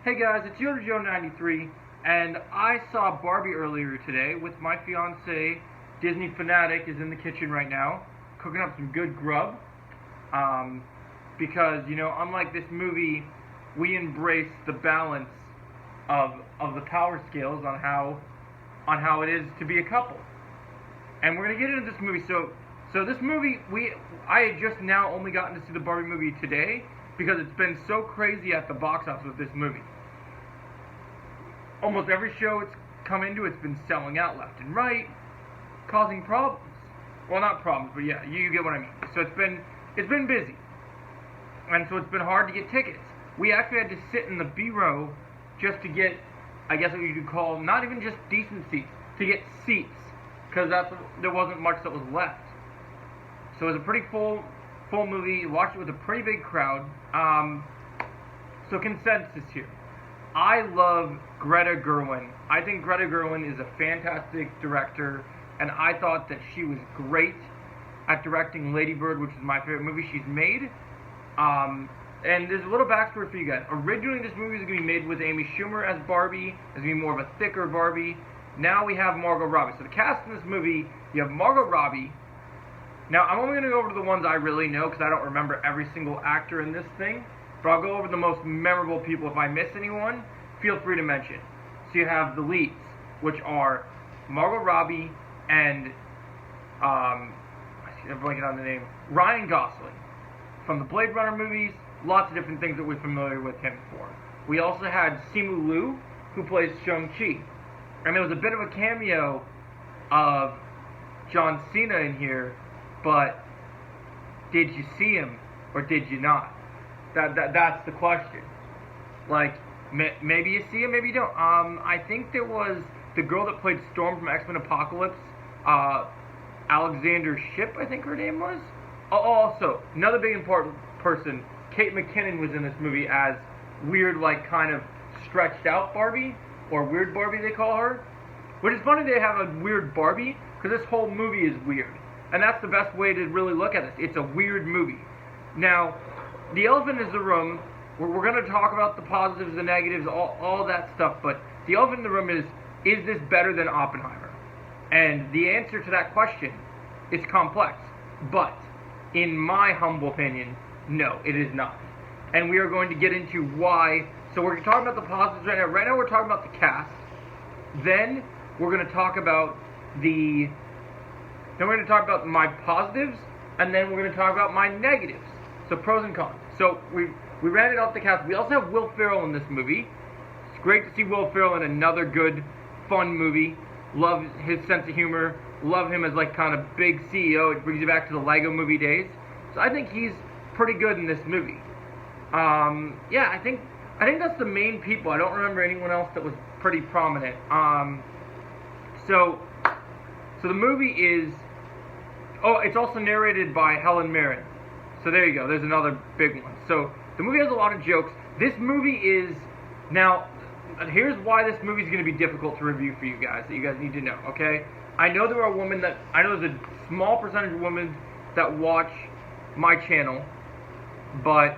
Hey guys, it's Joe93, and I saw Barbie earlier today with my fiance. Disney fanatic is in the kitchen right now, cooking up some good grub. Because unlike this movie, we embrace the balance of the power scales on how it is to be a couple. And we're gonna get into this movie. So this movie, I had just now only gotten to see the Barbie movie today because it's been so crazy at the box office with this movie. Almost every show it's come into, it's been selling out left and right, causing problems. Well, not problems, but yeah, you get what I mean. So it's been busy, and so it's been hard to get tickets. We actually had to sit in the B row just to get, I guess what you could call, not even just decent seats, to get seats, because there wasn't much that was left. So it was a pretty full movie. Watched it with a pretty big crowd. So consensus here. I love Greta Gerwig. I think Greta Gerwig is a fantastic director, and I thought that she was great at directing Lady Bird, which is my favorite movie she's made. And there's a little backstory for you guys. Originally, this movie was going to be made with Amy Schumer as Barbie. It's going to be more of a thicker Barbie. Now we have Margot Robbie. So the cast in this movie, you have Margot Robbie. Now, I'm only going to go over the ones I really know because I don't remember every single actor in this thing. But I'll go over the most memorable people. If I miss anyone, feel free to mention. So you have the leads, which are Margot Robbie and, I'm blanking on the name, Ryan Gosling. From the Blade Runner movies, lots of different things that we're familiar with him for. We also had Simu Liu, who plays Shang-Chi. And there was a bit of a cameo of John Cena in here, but did you see him or did you not? That's the question. Like, maybe you see him, maybe you don't. I think there was the girl that played Storm from X-Men Apocalypse, Alexander Shipp, I think her name was. Also, another big important person, Kate McKinnon was in this movie as weird, like, kind of stretched out Barbie, or Weird Barbie they call her. Which is funny they have a weird Barbie, because this whole movie is weird. And that's the best way to really look at this. It's a weird movie. Now, the elephant in the room, we're going to talk about the positives, the negatives, all that stuff, but the elephant in the room is this better than Oppenheimer? And the answer to that question is complex. But, in my humble opinion, no, it is not. And we are going to get into why. So we're going to talk about the positives right now. Right now we're talking about the cast. Then we're going to talk about Then we're going to talk about my positives, and then we're going to talk about my negatives. So pros and cons. So we rounded out the cast. We also have Will Ferrell in this movie. It's great to see Will Ferrell in another good, fun movie. Love his sense of humor. Love him as like kind of big CEO. It brings you back to the Lego movie days. So I think he's pretty good in this movie. Yeah, I think that's the main people. I don't remember anyone else that was pretty prominent. So the movie is. Oh, it's also narrated by Helen Mirren. So there you go. There's another big one. So the movie has a lot of jokes. This movie is now. Here's why this movie is going to be difficult to review for you guys. That you guys need to know. Okay. I know there's a small percentage of women that watch my channel, but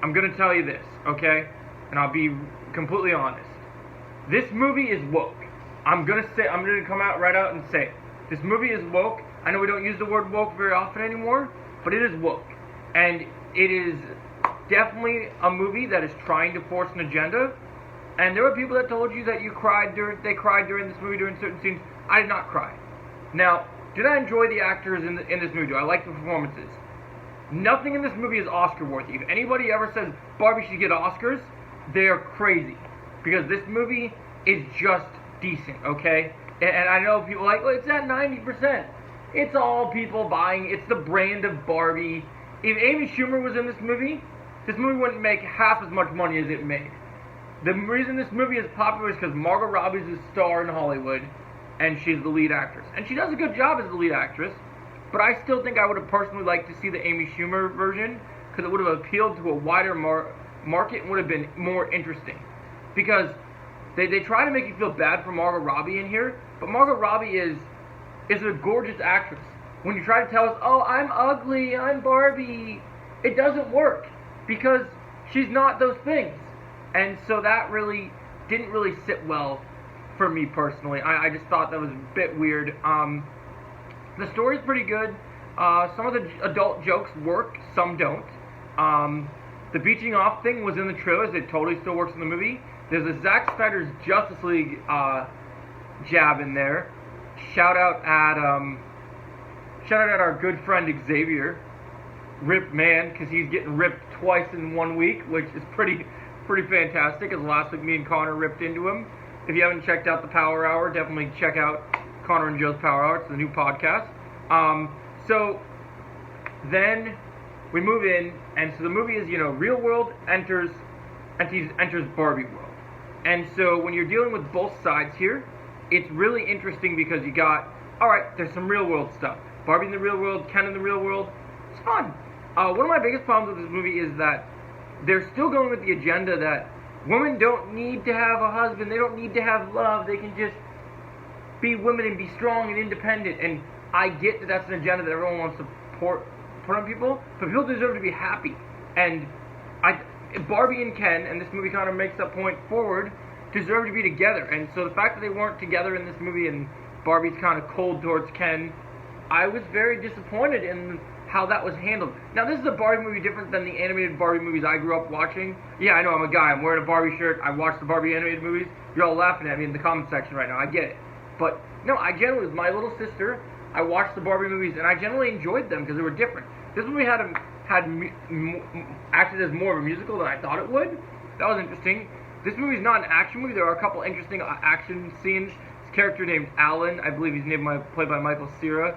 I'm going to tell you this, okay? And I'll be completely honest. This movie is woke. I'm going to come out right out and say it. This movie is woke. I know we don't use the word woke very often anymore, but it is woke. And it is definitely a movie that is trying to force an agenda. And there were people that told you that they cried during this movie during certain scenes. I did not cry. Now, did I enjoy the actors in this movie? Do I like the performances? Nothing in this movie is Oscar worthy. If anybody ever says Barbie should get Oscars, they are crazy. Because this movie is just decent, okay? And I know people are like, well, it's at 90%. It's all people buying. It's the brand of Barbie. If Amy Schumer was in this movie wouldn't make half as much money as it made. The reason this movie is popular is because Margot Robbie's a star in Hollywood, and she's the lead actress. And she does a good job as the lead actress, but I still think I would have personally liked to see the Amy Schumer version, because it would have appealed to a wider market and would have been more interesting. Because they try to make you feel bad for Margot Robbie in here, but Margot Robbie is a gorgeous actress. When you try to tell us, oh, I'm ugly, I'm Barbie, it doesn't work, because she's not those things. And so that really didn't really sit well for me personally. I just thought that was a bit weird. The story's pretty good. Some of the adult jokes work, some don't. The beaching off thing was in the trailers. It totally still works in the movie. There's a Zack Snyder's Justice League jab in there. Shout out at our good friend Xavier, ripped man, because he's getting ripped twice in 1 week, which is pretty fantastic. As last week, me and Connor ripped into him. If you haven't checked out the Power Hour, definitely check out Connor and Joe's Power Hour. It's the new podcast. So then we move in, and so the movie is, real world enters Barbie world. And so when you're dealing with both sides here, it's really interesting because you got, alright, there's some real world stuff. Barbie in the real world, Ken in the real world. It's fun. One of my biggest problems with this movie is that they're still going with the agenda that women don't need to have a husband, they don't need to have love, they can just be women and be strong and independent. And I get that that's an agenda that everyone wants to put on people, but people deserve to be happy. And Barbie and Ken, and this movie kind of makes that point forward, deserve to be together. And so the fact that they weren't together in this movie and Barbie's kind of cold towards Ken, I was very disappointed in how that was handled. Now, this is a Barbie movie different than the animated Barbie movies I grew up watching. Yeah, I know, I'm a guy. I'm wearing a Barbie shirt. I watched the Barbie animated movies. You're all laughing at me in the comment section right now. I get it. But, no, I generally, with my little sister, I watched the Barbie movies, and I generally enjoyed them because they were different. This movie acted as more of a musical than I thought it would. That was interesting. This movie's not an action movie. There are a couple interesting action scenes. This character named Alan, I believe he's played by Michael Cera.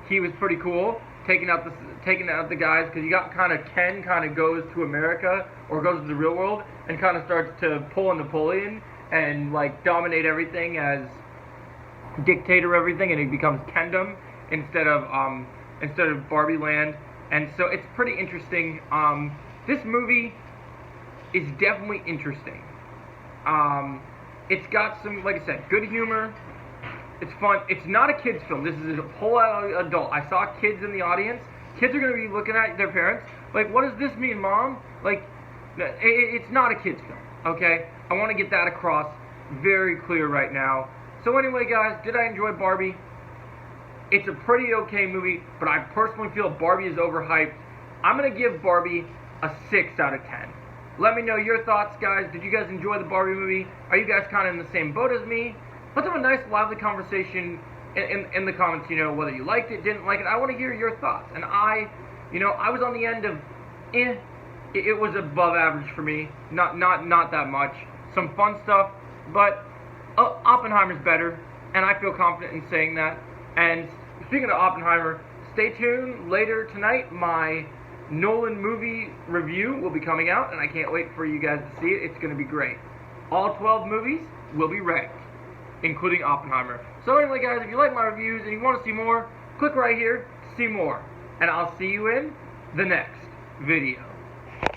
He was pretty cool, taking out the guys, because you got Ken goes to America or goes to the real world and kind of starts to pull a Napoleon and dominate everything as dictator of everything, and he becomes Kendom instead of Barbie Land. And so it's pretty interesting. This movie is definitely interesting. It's got some, like I said, good humor. It's fun. It's not a kid's film. This is a whole adult. I saw kids in the audience. Kids are going to be looking at their parents like, what does this mean, Mom? It's not a kid's film, okay? I want to get that across very clear right now. So anyway, guys, did I enjoy Barbie? It's a pretty okay movie, but I personally feel Barbie is overhyped. I'm going to give Barbie a 6 out of 10. Let me know your thoughts, guys. Did you guys enjoy the Barbie movie? Are you guys kind of in the same boat as me? Let's have a nice, lively conversation in the comments, whether you liked it, didn't like it. I want to hear your thoughts. And I was on the end of, it was above average for me. Not that much. Some fun stuff, but Oppenheimer's better, and I feel confident in saying that. And speaking of Oppenheimer, stay tuned. Later tonight, my Nolan movie review will be coming out, and I can't wait for you guys to see it. It's going to be great. All 12 movies will be ranked, including Oppenheimer. So anyway, guys, if you like my reviews and you want to see more, click right here to see more. And I'll see you in the next video.